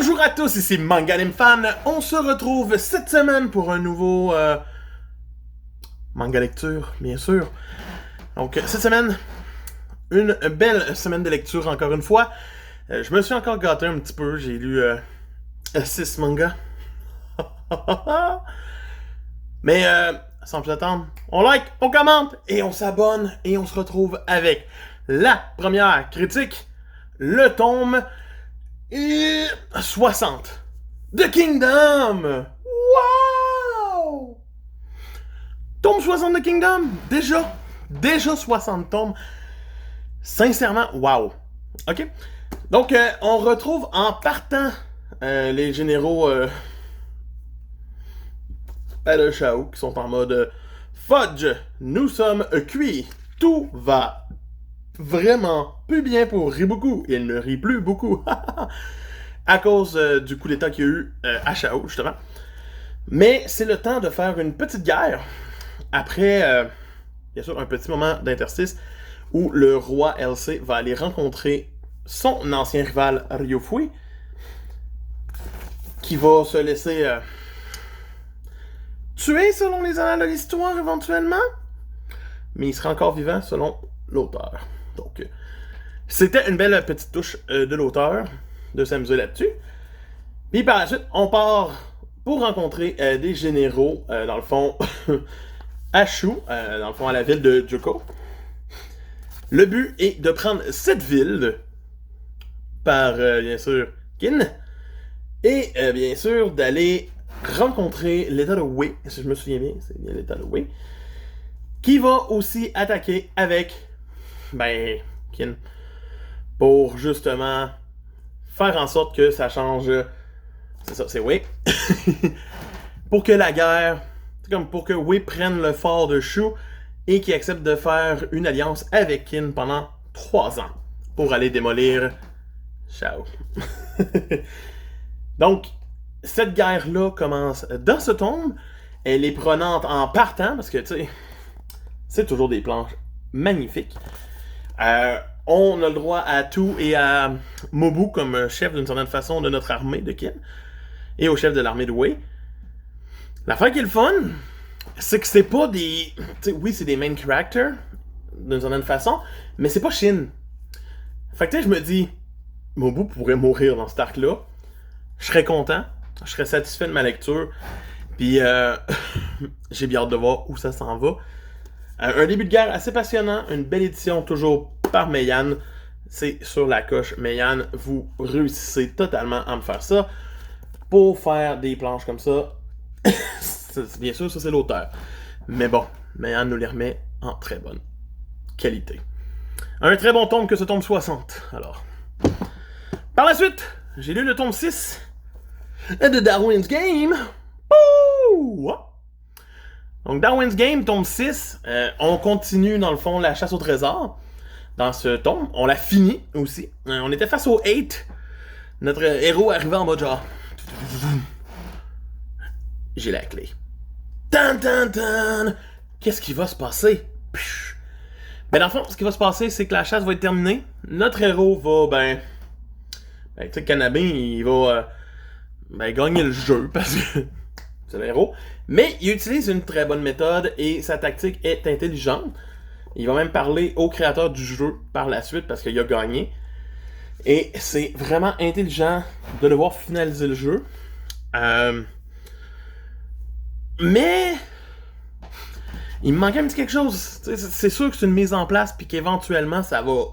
Bonjour à tous, ici Manga Anime Fan. On se retrouve cette semaine pour un nouveau manga lecture, bien sûr. Donc cette semaine, une belle semaine de lecture encore une fois. Je me suis encore gâté un petit peu, j'ai lu 6 mangas. Mais sans plus attendre, on like, on commente et on s'abonne et on se retrouve avec la première critique, le tome 60 de Kingdom. Wow! Tome 60 de Kingdom, déjà 60 tomes. Sincèrement, wow. Ok? Donc, on retrouve en partant les généraux à le Shao qui sont en mode Fudge, nous sommes cuits. Tout va vraiment plus bien pour Riboku. Il ne rit plus beaucoup. À cause du coup d'état qu'il y a eu à Shao, justement. Mais c'est le temps de faire une petite guerre. Après, bien sûr, un petit moment d'interstice où le roi LC va aller rencontrer son ancien rival Ryofui, qui va se laisser tuer selon les annales de l'histoire éventuellement, mais il sera encore vivant selon l'auteur. Donc, c'était une belle petite touche de l'auteur de s'amuser là-dessus. Puis par la suite, on part pour rencontrer des généraux, dans le fond, à Shu, dans le fond, à la ville de Juko. Le but est de prendre cette ville par, bien sûr, Kin, et bien sûr, d'aller rencontrer l'état de Wei, si je me souviens bien, c'est bien l'état de Wei, qui va aussi attaquer avec, Kin, pour justement faire en sorte que ça change, c'est ça, c'est Wei, pour que la guerre, c'est comme pour que Wei prenne le fort de Shu et qu'il accepte de faire une alliance avec Kin pendant 3 ans pour aller démolir Shao. Donc, cette guerre-là commence dans ce tome. Elle est prenante en partant, parce que, tu sais, c'est toujours des planches magnifiques. On a le droit à Tu et à Mobu comme chef d'une certaine façon de notre armée de Kin, et au chef de l'armée de Wei. L'affaire qui est le fun, c'est que c'est pas des... T'sais, oui, c'est des main characters, d'une certaine façon, mais c'est pas Shin. Fait que je me dis, Mobu pourrait mourir dans cet arc-là. Je serais content, je serais satisfait de ma lecture, puis j'ai bien hâte de voir où ça s'en va. Un début de guerre assez passionnant, une belle édition toujours par Meian. C'est sur la coche, Meian, vous réussissez totalement à me faire ça. Pour faire des planches comme ça, bien sûr, ça c'est l'auteur. Mais bon, Meian nous les remet en très bonne qualité. Un très bon tome que ce tome 60, alors. Par la suite, j'ai lu le tome 6 de Darwin's Game. Ouh! Donc, Darwin's Game, tome 6, on continue, dans le fond, la chasse au trésor. Dans ce tome, on l'a fini aussi. On était face au 8. Notre héros arrivait en mode genre... J'ai la clé. Tan, tan, tan. Qu'est-ce qui va se passer? Ben, dans le fond, ce qui va se passer, c'est que la chasse va être terminée. Notre héros va, tu sais, Kaname, il va gagner le jeu parce que c'est le héros. Mais il utilise une très bonne méthode et sa tactique est intelligente. Il va même parler au créateur du jeu par la suite parce qu'il a gagné. Et c'est vraiment intelligent de devoir finaliser le jeu. Mais il me manquait un petit quelque chose. C'est sûr que c'est une mise en place puis qu'éventuellement ça va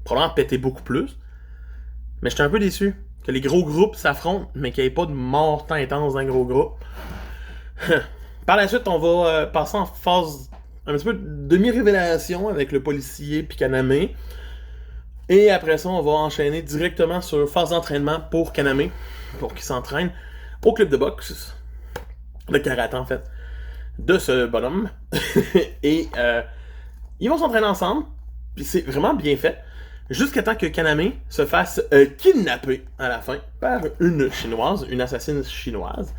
probablement péter beaucoup plus. Mais j'étais un peu déçu que les gros groupes s'affrontent, mais qu'il n'y ait pas de mort tant intense dans un gros groupe. Par la suite, on va passer en phase un petit peu de demi-révélation avec le policier puis Kaname. Et après ça, on va enchaîner directement sur phase d'entraînement pour Kaname, pour qu'il s'entraîne au club de boxe, de karaté en fait, de ce bonhomme. Et ils vont s'entraîner ensemble, puis c'est vraiment bien fait. Jusqu'à temps que Kaname se fasse kidnapper à la fin par une chinoise, une assassine chinoise,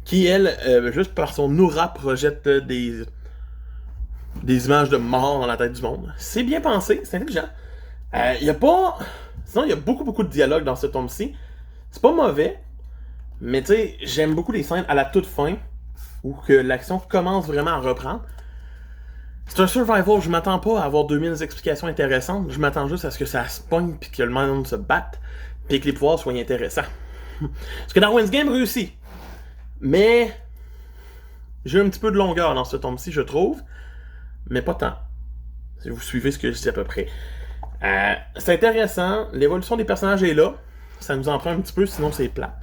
qui elle, juste par son aura, projette des images de mort dans la tête du monde. C'est bien pensé, c'est intelligent. Il y a pas... Sinon, il y a beaucoup de dialogue dans ce tome-ci, C'est pas mauvais, mais tu sais, j'aime beaucoup les scènes à la toute fin, où que l'action commence vraiment à reprendre. C'est un survival, je m'attends pas à avoir 2000 explications intéressantes, je m'attends juste à ce que ça se pogne, puis que le monde se batte, puis que les pouvoirs soient intéressants. Parce que Darwin's Game réussit. Mais j'ai un petit peu de longueur dans ce tome-ci, je trouve, mais pas tant. Si vous suivez ce que je dis à peu près. C'est intéressant, l'évolution des personnages est là, ça nous en prend un petit peu, sinon c'est plat.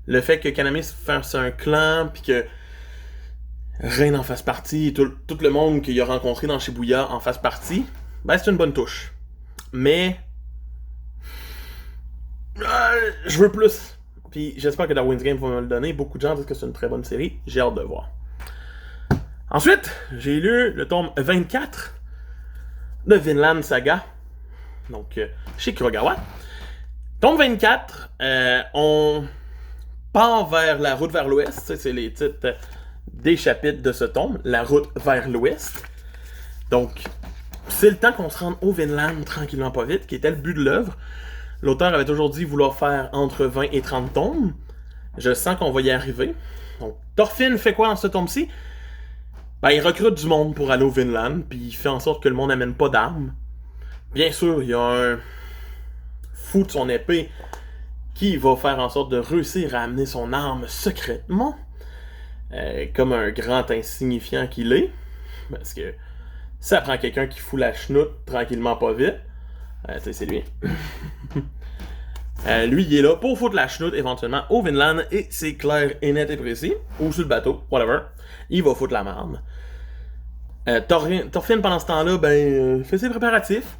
Le fait que Kaname fasse un clan, puis que Rain en fasse partie, tout le monde qu'il a rencontré dans Shibuya en fasse partie, ben c'est une bonne touche. Mais je veux plus. Puis j'espère que Darwin's Game va me le donner. Beaucoup de gens disent que c'est une très bonne série. J'ai hâte de voir. Ensuite, j'ai lu le tome 24 de Vinland Saga. Donc, chez Kurogawa. Tome 24, on part vers la route vers l'ouest. C'est les titres des chapitres de ce tome. La route vers l'ouest. Donc, c'est le temps qu'on se rende au Vinland tranquillement pas vite, qui était le but de l'œuvre. L'auteur avait toujours dit vouloir faire entre 20 et 30 tomes. Je sens qu'on va y arriver. Donc, Thorfinn fait quoi dans ce tome-ci? Ben, il recrute du monde pour aller au Vinland, puis il fait en sorte que le monde n'amène pas d'armes. Bien sûr, il y a un fou de son épée qui va faire en sorte de réussir à amener son arme secrètement. Comme un grand insignifiant qu'il est. Parce que ça prend quelqu'un qui fout la chenoute tranquillement pas vite. C'est lui. Lui, il est là pour foutre la chenoute éventuellement au Vinland, et c'est clair et net et précis. Ou sur le bateau, whatever. Il va foutre la merde. Thorfinn, pendant ce temps-là, fait ses préparatifs.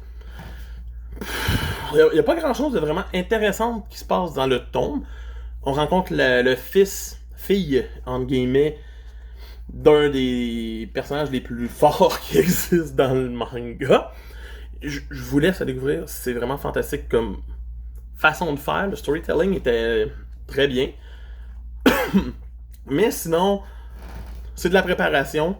Il n'y a pas grand-chose de vraiment intéressant qui se passe dans le tome. On rencontre le fille, entre guillemets, d'un des personnages les plus forts qui existent dans le manga. Je vous laisse à découvrir, c'est vraiment fantastique comme façon de faire. Le storytelling était très bien. Mais sinon, c'est de la préparation.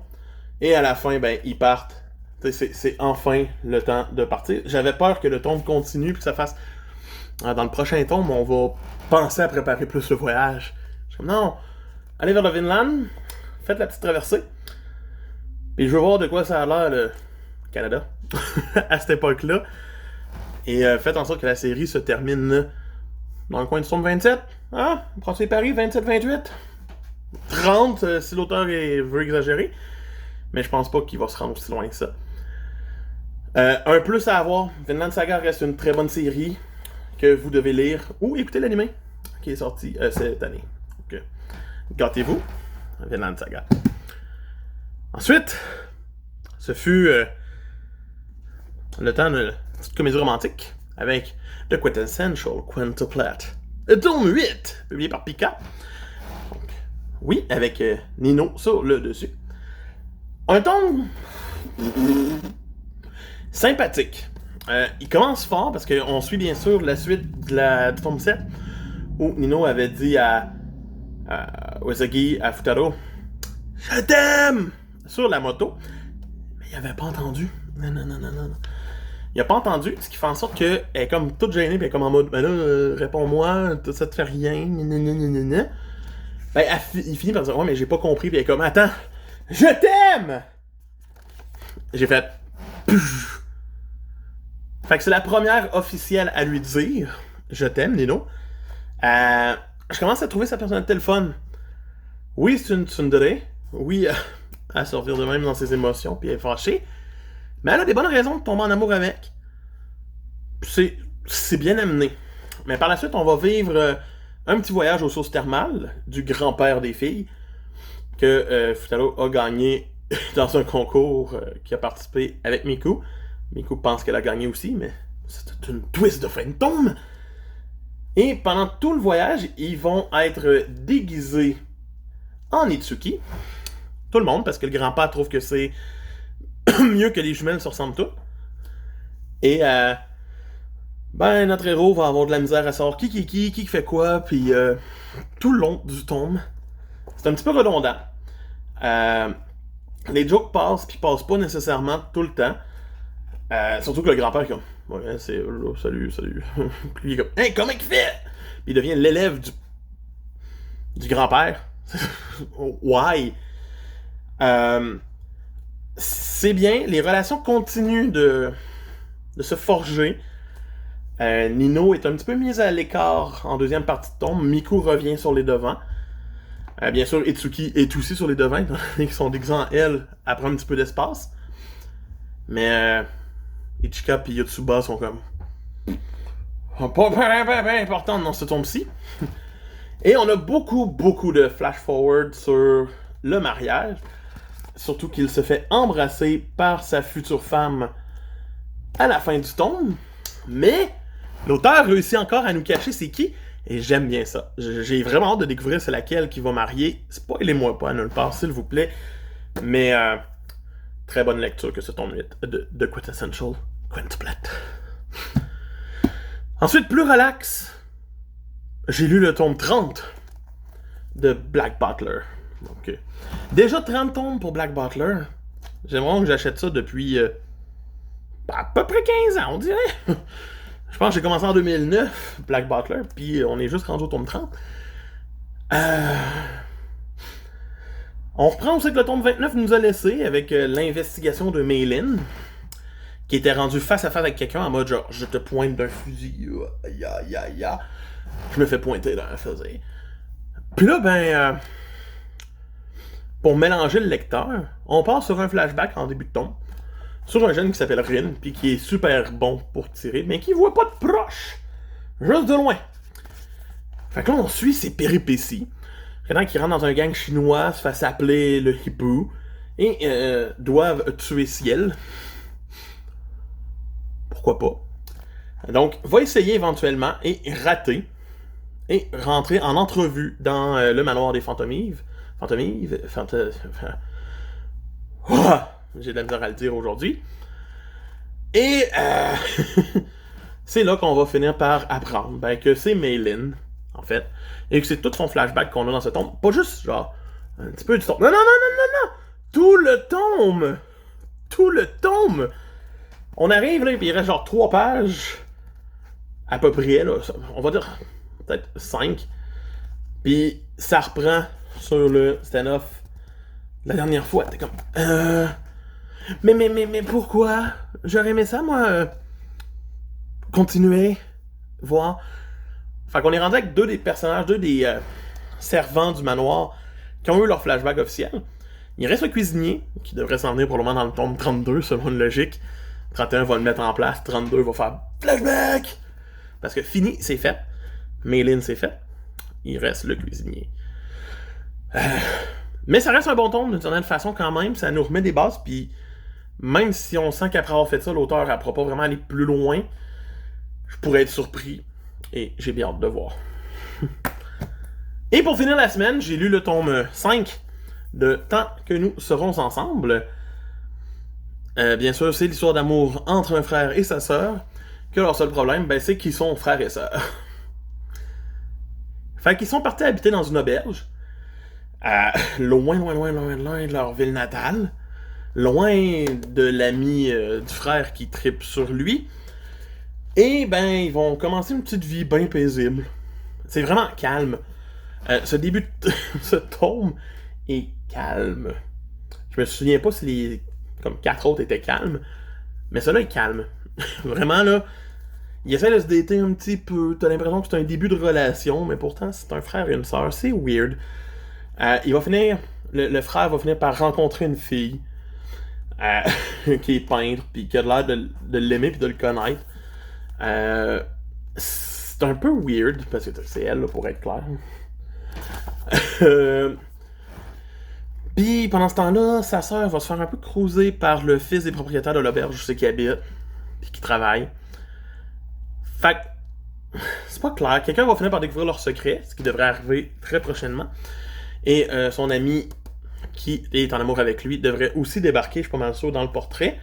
Et à la fin, ils partent. C'est enfin le temps de partir. J'avais peur que le tome continue, puis que ça fasse... Dans le prochain tome, on va penser à préparer plus le voyage. Je suis comme, non, allez vers le Vinland, faites la petite traversée. Puis je veux voir de quoi ça a l'air, le Canada, à cette époque-là. Et faites en sorte que la série se termine dans le coin du tome 27. Ah, François Paris, 27-28. 30, si l'auteur veut exagérer. Mais je pense pas qu'il va se rendre aussi loin que ça. Un plus à avoir, Vinland Saga reste une très bonne série que vous devez lire ou écouter l'anime qui est sorti cette année. Donc, gâtez-vous, Vinland Saga. Ensuite, ce fut le temps d'une petite comédie romantique avec The Quintessential Quintuplet. Tome 8, publié par Pika. Donc, oui, avec Nino sur le dessus. Un tome sympathique. Il commence fort parce qu'on suit bien sûr la suite du tome 7 où Nino avait dit à Uesagi, à Futaro, je t'aime! Sur la moto. Mais il avait pas entendu. Non. Il a pas entendu, ce qui fait en sorte qu'elle est comme toute gênée, puis elle est comme en mode, réponds-moi, ça te fait rien, il finit par dire, ouais, mais j'ai pas compris, puis elle est comme, attends, je t'aime! J'ai fait, Puf. Fait que c'est la première officielle à lui dire, je t'aime, Nino. Je commence à trouver sa personnalité le fun. Oui, c'est une tsundere. Oui, à sortir de même dans ses émotions, puis elle est fâchée. Mais elle a des bonnes raisons de tomber en amour avec. C'est bien amené. Mais par la suite, on va vivre un petit voyage aux sources thermales du grand-père des filles que Futaro a gagné dans un concours qui a participé avec Miku. Miku pense qu'elle a gagné aussi, mais c'est une twist de fin de tome. Et pendant tout le voyage, ils vont être déguisés en Itsuki. Tout le monde, parce que le grand-père trouve que c'est mieux que les jumelles se ressemblent toutes. Et notre héros va avoir de la misère à savoir qui fait quoi, puis tout le long du tome, c'est un petit peu redondant. Les jokes passent, puis passent pas nécessairement tout le temps. Surtout que le grand-père est comme, ouais, c'est, salut. Puis il est comme, hey, comment il fait? il devient l'élève du grand-père. Why? C'est bien, les relations continuent de se forger. Nino est un petit peu mise à l'écart en deuxième partie de tombe. Miku revient sur les devants. Bien sûr, Itsuki est aussi sur les devants, étant donné qu'ils sont déguisés en elle, elle prend un petit peu d'espace. Mais Ichika et Yotsuba sont comme pas importantes dans ce tombe-ci. Et on a beaucoup de flash-forward sur le mariage. Surtout qu'il se fait embrasser par sa future femme à la fin du tome. Mais l'auteur réussit encore à nous cacher c'est qui. Et j'aime bien ça. J'ai vraiment hâte de découvrir c'est laquelle qui va marier. Spoilez-moi pas nulle part, s'il vous plaît. Mais très bonne lecture que ce tome 8 de Quintessential Quintuplet. Ensuite, plus relax, j'ai lu le tome 30 de Black Butler. Donc, déjà 30 tomes pour Black Butler. J'aimerais que j'achète ça depuis à peu près 15 ans, on dirait. Je pense que j'ai commencé en 2009, Black Butler, puis on est juste rendu au tome 30. On reprend aussi que le tome 29 nous a laissé avec l'investigation de Meilin, qui était rendu face à face avec quelqu'un en mode genre, je te pointe d'un fusil, ya. Je me fais pointer d'un fusil. Puis là, pour mélanger le lecteur, on part sur un flashback en début de tome, sur un jeune qui s'appelle Rin, puis qui est super bon pour tirer, mais qui voit pas de proche, juste de loin. Fait que là, on suit ses péripéties. Pendant qu'il rentre dans un gang chinois, se fait appeler le hibou, et doivent tuer Ciel. Pourquoi pas? Donc, va essayer éventuellement, et rater, et rentrer en entrevue dans le manoir des Fantomives. J'ai de la misère à le dire aujourd'hui. Et c'est là qu'on va finir par apprendre que c'est Meilin, en fait, et que c'est tout son flashback qu'on a dans ce tome. Pas juste, genre, un petit peu du tome. Non! Tout le tome! On arrive, là, et il reste genre 3 pages, à peu près, là, on va dire, peut-être 5. Puis ça reprend sur le stand-off la dernière fois. T'es comme, mais pourquoi? J'aurais aimé ça, moi, continuer, voir. Fait qu'on est rendu avec 2 des personnages, 2 des servants du manoir qui ont eu leur flashback officiel. Il reste le cuisinier, qui devrait s'en venir pour le moment dans le tome 32, selon une logique. 31 va le mettre en place, 32 va faire flashback! Parce que fini, c'est fait. Meilin, c'est fait. Il reste le cuisinier. Mais ça reste un bon tome d'une certaine façon quand même. Ça nous remet des bases, puis même si on sent qu'après avoir fait ça, l'auteur ne pourra pas vraiment aller plus loin, je pourrais être surpris. Et j'ai bien hâte de voir. Et pour finir la semaine, j'ai lu le tome 5 de Tant que nous serons ensemble. Bien sûr, c'est l'histoire d'amour entre un frère et sa sœur. Que leur seul problème, c'est qu'ils sont frères et sœurs. Fait qu'ils sont partis habiter dans une auberge. Loin de leur ville natale. Loin de l'ami du frère qui tripe sur lui. Et ils vont commencer une petite vie bien paisible. C'est vraiment calme. Ce début de ce tome est calme. Je me souviens pas si les comme 4 autres étaient calmes, mais celui-là est calme. Vraiment là, il essaie de se dater un petit peu. T'as l'impression que c'est un début de relation, mais pourtant c'est un frère et une sœur. C'est weird. Le frère va finir par rencontrer une fille qui est peintre, puis qui a l'air de l'aimer puis de le connaître. C'est un peu weird, parce que c'est elle, là, pour être clair. Puis pendant ce temps-là, sa sœur va se faire un peu cruiser par le fils des propriétaires de l'auberge où c'est qu'il habite, puis qui travaille. Fait que, c'est pas clair. Quelqu'un va finir par découvrir leur secret, ce qui devrait arriver très prochainement. Et son ami, qui est en amour avec lui, devrait aussi débarquer, je suis pas mal sûr, dans le portrait.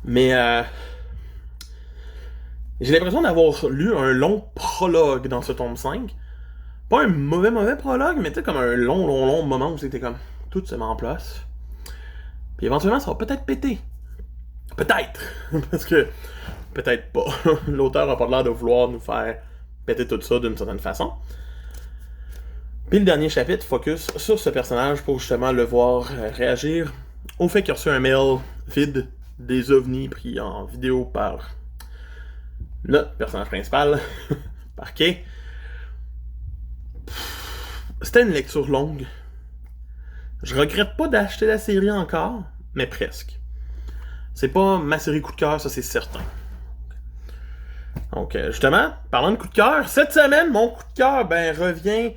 Mais j'ai l'impression d'avoir lu un long prologue dans ce tome 5. Pas un mauvais prologue, mais tu sais, comme un long moment où c'était comme tout se met en place. Puis éventuellement, ça va peut-être péter. Peut-être. Parce que peut-être pas. L'auteur a pas l'air de vouloir nous faire péter tout ça d'une certaine façon. Puis le dernier chapitre focus sur ce personnage pour justement le voir réagir au fait qu'il a reçu un mail vide des ovnis pris en vidéo par le personnage principal, par Kay. C'était une lecture longue. Je regrette pas d'acheter la série encore, mais presque. C'est pas ma série coup de cœur, ça c'est certain. Donc justement, parlant de coup de cœur, cette semaine, mon coup de cœur revient...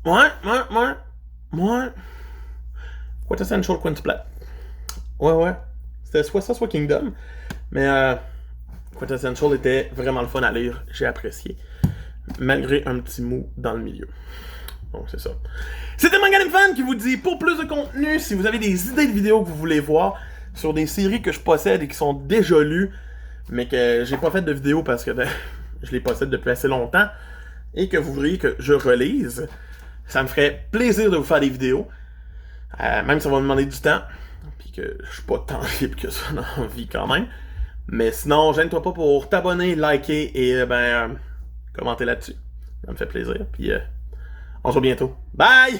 Ouais. Quintessential Quintuplet. Ouais. C'était soit ça, soit Kingdom. Mais Quintessential était vraiment le fun à lire. J'ai apprécié. Malgré un petit mot dans le milieu. Donc c'est ça. C'était MangaNamefan qui vous dit, pour plus de contenu, si vous avez des idées de vidéos que vous voulez voir sur des séries que je possède et qui sont déjà lues, mais que j'ai pas fait de vidéo parce que je les possède depuis assez longtemps, et que vous voudriez que je relise, ça me ferait plaisir de vous faire des vidéos. Même si ça va me demander du temps, puis que je suis pas tant libre que ça dans la vie quand même. Mais sinon, gêne-toi pas pour t'abonner, liker et commenter là-dessus. Ça me fait plaisir. Puis on se voit bientôt. Bye!